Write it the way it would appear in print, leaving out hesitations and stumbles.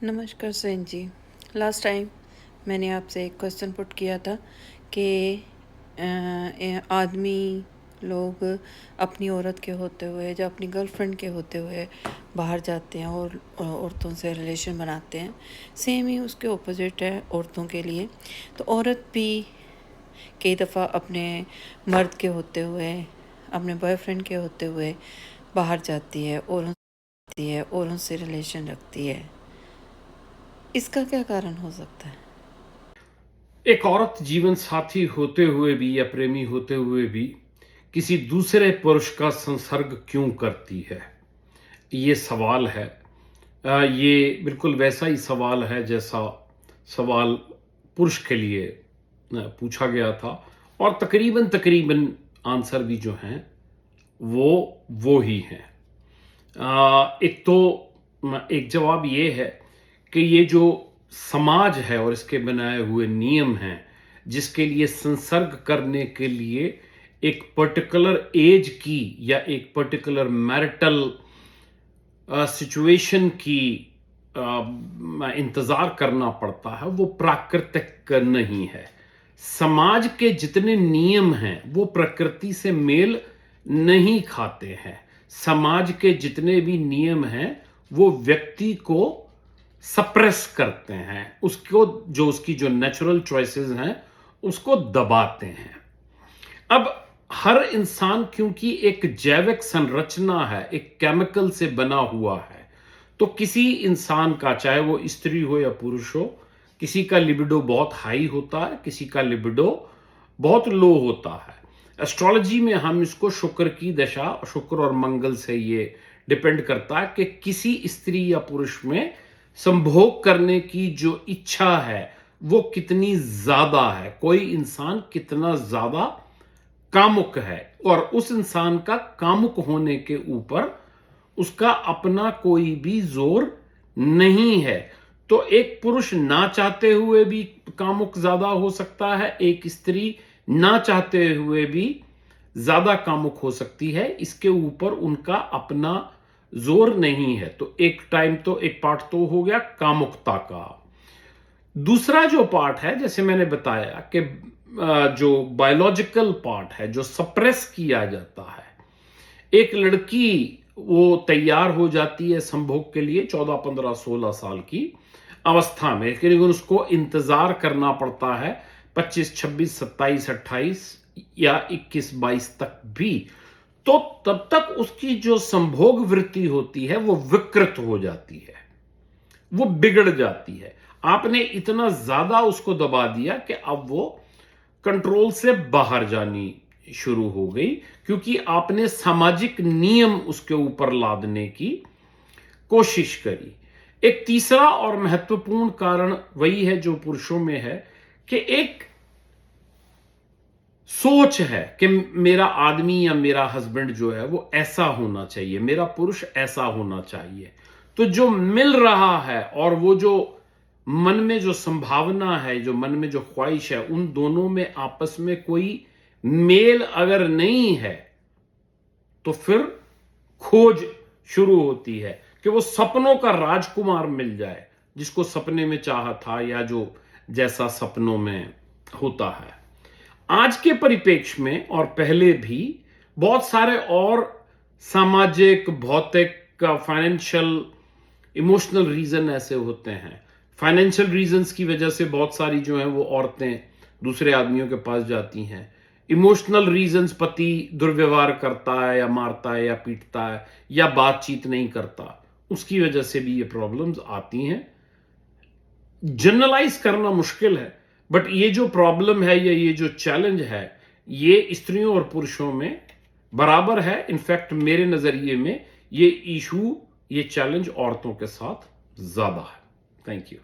नमस्कार सेन जी। Last time मैंने आपसे एक क्वेश्चन पुट किया था कि आदमी लोग अपनी औरत के होते हुए या अपनी गर्लफ्रेंड के होते हुए बाहर जाते हैं और औरतों से रिलेशन बनाते हैं। सेम ही उसके ऑपोजिट है औरतों के लिए। तो औरत भी कई दफ़ा अपने मर्द के होते हुए, अपने बॉयफ्रेंड के होते हुए बाहर जाती है और उनसे रिलेशन रखती है। इसका क्या कारण हो सकता है? एक औरत जीवन साथी होते हुए भी या प्रेमी होते हुए भी किसी दूसरे पुरुष का संसर्ग क्यों करती है, ये सवाल है। ये बिल्कुल वैसा ही सवाल है जैसा सवाल पुरुष के लिए पूछा गया था, और तकरीबन तकरीबन आंसर भी जो हैं वो ही हैं। एक तो एक जवाब ये है कि ये जो समाज है और इसके बनाए हुए नियम हैं, जिसके लिए संसर्ग करने के लिए एक पर्टिकुलर एज की या एक पर्टिकुलर मैरिटल सिचुएशन की इंतजार करना पड़ता है, वो प्राकृतिक नहीं है। समाज के जितने नियम हैं वो प्रकृति से मेल नहीं खाते हैं। समाज के जितने भी नियम हैं वो व्यक्ति को सप्रेस करते हैं, उसको जो उसकी जो नेचुरल चॉइसेस हैं उसको दबाते हैं। अब हर इंसान क्योंकि एक जैविक संरचना है, एक केमिकल से बना हुआ है, तो किसी इंसान का, चाहे वो स्त्री हो या पुरुष हो, किसी का लिबिडो बहुत हाई होता है, किसी का लिबिडो बहुत लो होता है। एस्ट्रोलॉजी में हम इसको शुक्र की दशा, शुक्र और मंगल से ये डिपेंड करता है कि किसी स्त्री या पुरुष में संभोग करने की जो इच्छा है वो कितनी ज्यादा है, कोई इंसान कितना ज्यादा कामुक है, और उस इंसान का कामुक होने के ऊपर उसका अपना कोई भी जोर नहीं है। तो एक पुरुष ना चाहते हुए भी कामुक ज्यादा हो सकता है, एक स्त्री ना चाहते हुए भी ज्यादा कामुक हो सकती है, इसके ऊपर उनका अपना जोर नहीं है। तो एक टाइम तो एक पार्ट तो हो गया कामुकता का। दूसरा जो पार्ट है, जैसे मैंने बताया कि जो बायोलॉजिकल पार्ट है, जो सप्रेस किया जाता है। एक लड़की वो तैयार हो जाती है संभोग के लिए 14, 15, 16 साल की अवस्था में, लेकिन उसको इंतजार करना पड़ता है 25, 26, 27, 28 या 21, 22 तक भी। तो तब तक उसकी जो संभोग वृत्ति होती है वो विकृत हो जाती है, वो बिगड़ जाती है। आपने इतना ज्यादा उसको दबा दिया कि अब वो कंट्रोल से बाहर जानी शुरू हो गई, क्योंकि आपने सामाजिक नियम उसके ऊपर लादने की कोशिश करी। एक तीसरा और महत्वपूर्ण कारण वही है जो पुरुषों में है, कि एक सोच है कि मेरा आदमी या मेरा हस्बैंड जो है वो ऐसा होना चाहिए, मेरा पुरुष ऐसा होना चाहिए। तो जो मिल रहा है और वो जो मन में जो संभावना है, जो मन में जो ख्वाहिश है, उन दोनों में आपस में कोई मेल अगर नहीं है तो फिर खोज शुरू होती है कि वो सपनों का राजकुमार मिल जाए, जिसको सपने में चाहा था या जो जैसा सपनों में होता है। आज के परिप्रेक्ष्य में और पहले भी बहुत सारे और सामाजिक, भौतिक, फाइनेंशियल, इमोशनल रीजन ऐसे होते हैं। फाइनेंशियल रीजंस की वजह से बहुत सारी जो हैं वो औरतें दूसरे आदमियों के पास जाती हैं। इमोशनल रीजंस, पति दुर्व्यवहार करता है या मारता है या पीटता है या बातचीत नहीं करता, उसकी वजह से भी ये प्रॉब्लम्स आती हैं। जनरलाइज करना मुश्किल है, बट ये जो प्रॉब्लम है या ये जो चैलेंज है, ये स्त्रियों और पुरुषों में बराबर है। इनफैक्ट मेरे नजरिए में ये इशू, ये चैलेंज औरतों के साथ ज्यादा है। Thank you.